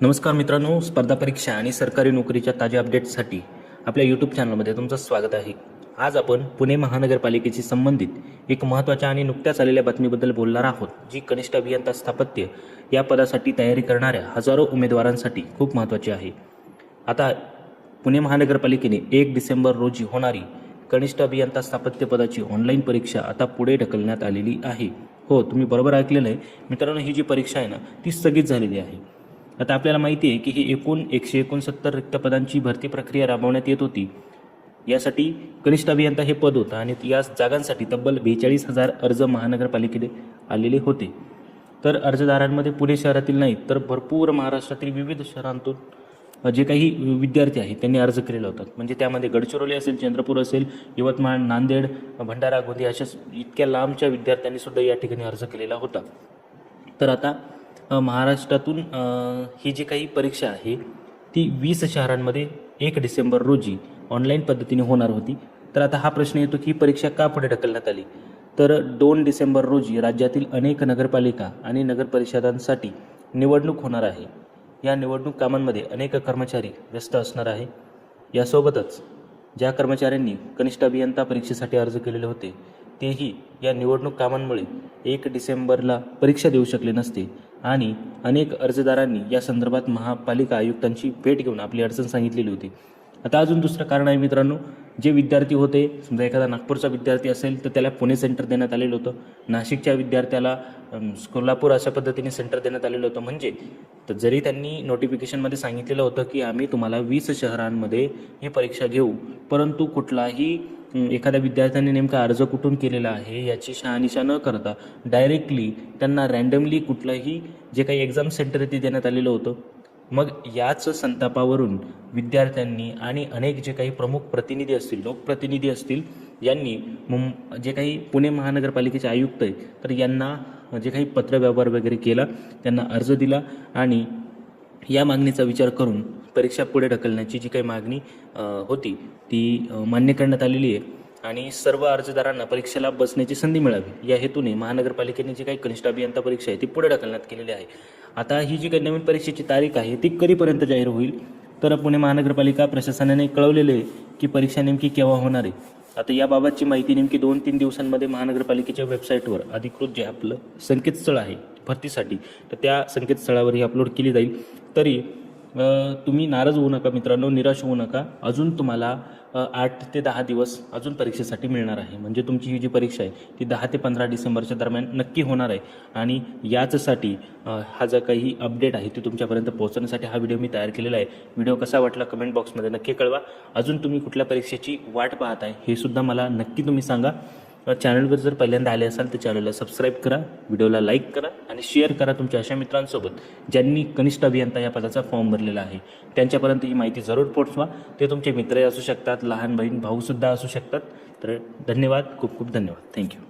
नमस्कार मित्रांनो, स्पर्धा परीक्षा आणि सरकारी नोकरीच्या ताज्या अपडेट्ससाठी आपल्या यूट्यूब चॅनलमध्ये तुमचं स्वागत आहे. आज आपण पुणे महानगरपालिकेशी संबंधित एक महत्त्वाच्या आणि नुकत्याच आलेल्या बातमीबद्दल बोलणार आहोत, जी कनिष्ठ अभियंता स्थापत्य या पदासाठी तयारी करणाऱ्या हजारो उमेदवारांसाठी खूप महत्त्वाची आहे. आता पुणे महानगरपालिकेने 1 डिसेंबर रोजी होणारी कनिष्ठ अभियंता स्थापत्य पदाची ऑनलाईन परीक्षा आता पुढे ढकलण्यात आलेली आहे. हो, तुम्ही बरोबर ऐकलेलं आहे मित्रांनो, ही जी परीक्षा आहे ना ती स्थगित झालेली आहे. आता आपल्याला माहिती आहे की ही एकूण 169 रिक्त पदांची भरती प्रक्रिया राबवण्यात येत होती. यासाठी कनिष्ठ अभियंता हे पद होतं आणि या जागांसाठी तब्बल 42,000 अर्ज महानगरपालिकेने आलेले होते. तर अर्जदारांमध्ये पुणे शहरातील नाहीत तर भरपूर महाराष्ट्रातील विविध शहरांतून जे काही विद्यार्थी आहेत त्यांनी अर्ज केलेला होता. म्हणजे त्यामध्ये गडचिरोली असेल, चंद्रपूर असेल, यवतमाळ, नांदेड, भंडारा, गोंदिया अशा इतक्या लांबच्या विद्यार्थ्यांनी सुद्धा या ठिकाणी अर्ज केलेला होता. तर आता महाराष्ट्रातून ही जी काही परीक्षा आहे ती 20 शहरांमध्ये 1 डिसेंबर रोजी ऑनलाईन पद्धतीने होणार होती. तर आता हा प्रश्न येतो की ही परीक्षा का पुढे ढकलण्यात आली. तर 2 डिसेंबर रोजी राज्यातील अनेक नगरपालिका आणि नगरपरिषदांसाठी निवडणूक होणार आहे. या निवडणूक कामांमध्ये अनेक कर्मचारी व्यस्त असणार आहे. यासोबतच ज्या कर्मचाऱ्यांनी कनिष्ठ अभियंता परीक्षेसाठी अर्ज केलेले होते तेही या निवडणूक कामांमुळे 1 डिसेंबरला परीक्षा देऊ शकले नसते आणि अनेक अर्जदारांनी या संदर्भात महापालिका आयुक्तांची भेट घेऊन आपली अडचण सांगितलेली होती. आता अजून दुसरं कारण आहे मित्रांनो, जे विद्यार्थी होते, समजा एखादा नागपूरचा विद्यार्थी असेल तर त्याला पुणे सेंटर देण्यात आलेलं होतं, नाशिकच्या विद्यार्थ्याला कोल्हापूर अशा पद्धतीने सेंटर देण्यात आलेलं होतं. म्हणजे तर जरी त्यांनी नोटिफिकेशनमध्ये सांगितलेलं होतं की आम्ही तुम्हाला 20 शहरांमध्ये ही परीक्षा घेऊ, परंतु कुठलाही एखाद्या विद्यार्थ्याने नेमका अर्ज कुठून केलेला आहे याची शहानिशा न करता डायरेक्टली त्यांना रँडमली कुठलंही जे काही एक्झाम सेंटर आहे ते देण्यात आलेलं होतं. मग याच संतापावरून विद्यार्थ्यांनी आणि अनेक जे काही प्रमुख प्रतिनिधी असतील, लोकप्रतिनिधी असतील, यांनी जे काही पुणे महानगरपालिकेचे आयुक्त आहे तर यांना जे काही पत्रव्यवहार वगैरे केला, त्यांना अर्ज दिला आणि या मागणीचा विचार करून परीक्षा पुढे ढकलण्याची जी काही मागणी होती ती मान्य करण्यात आलेली आहे आणि सर्व अर्जदारांना परीक्षेला बसण्याची संधी मिळावी या हेतूने महानगरपालिकेने जी काही कनिष्ठ अभियंता परीक्षा आहे ती पुढे ढकलण्यात केलेली आहे. आता ही जी काही नवीन परीक्षेची तारीख आहे ती कधीपर्यंत जाहीर होईल तर पुणे महानगरपालिका प्रशासनाने कळवलेले आहे की परीक्षा नेमकी केव्हा होणार आहे. आता याबाबतची माहिती नेमकी 2-3 दिवसांमध्ये महानगरपालिकेच्या वेबसाईटवर अधिकृत जे आपलं संकेतस्थळ आहे भरतीसाठी तर त्या संकेतस्थळावर ही अपलोड केली जाईल. तरी तुम्ही नाराज होऊ नका मित्रांनो, निराश होऊ नका. अजून तुम्हाला 8 ते 10 दिवस अजून परीक्षेसाठी मिळणार आहे. म्हणजे तुमची ही जी परीक्षा आहे ती 10 ते 15 डिसेंबरच्या दरम्यान नक्की होणार आहे आणि याचसाठी हा जो काही अपडेट आहे ती तुमच्यापर्यंत पोहोचवण्यासाठी हा व्हिडिओ मी तयार केलेला आहे. व्हिडिओ कसा वाटला कमेंट बॉक्समध्ये नक्की कळवा. अजून तुम्ही कुठल्या परीक्षेची वाट पाहत आहे हे सुद्धा मला नक्की तुम्ही सांगा. चॅनलवर जर पहिल्यांदा आले असाल तर चॅनलला सबस्क्राईब करा, व्हिडिओला लाईक करा आणि शेअर करा तुमच्या अशा मित्रांसोबत ज्यांनी कनिष्ठ अभियंता या पदाचा फॉर्म भरलेला आहे. त्यांच्यापर्यंत ही माहिती जरूर पोहोचवा. ते तुमचे मित्रही असू शकतात, लहान बहीण भाऊसुद्धा असू शकतात. तर धन्यवाद, खूप खूप धन्यवाद. थँक्यू.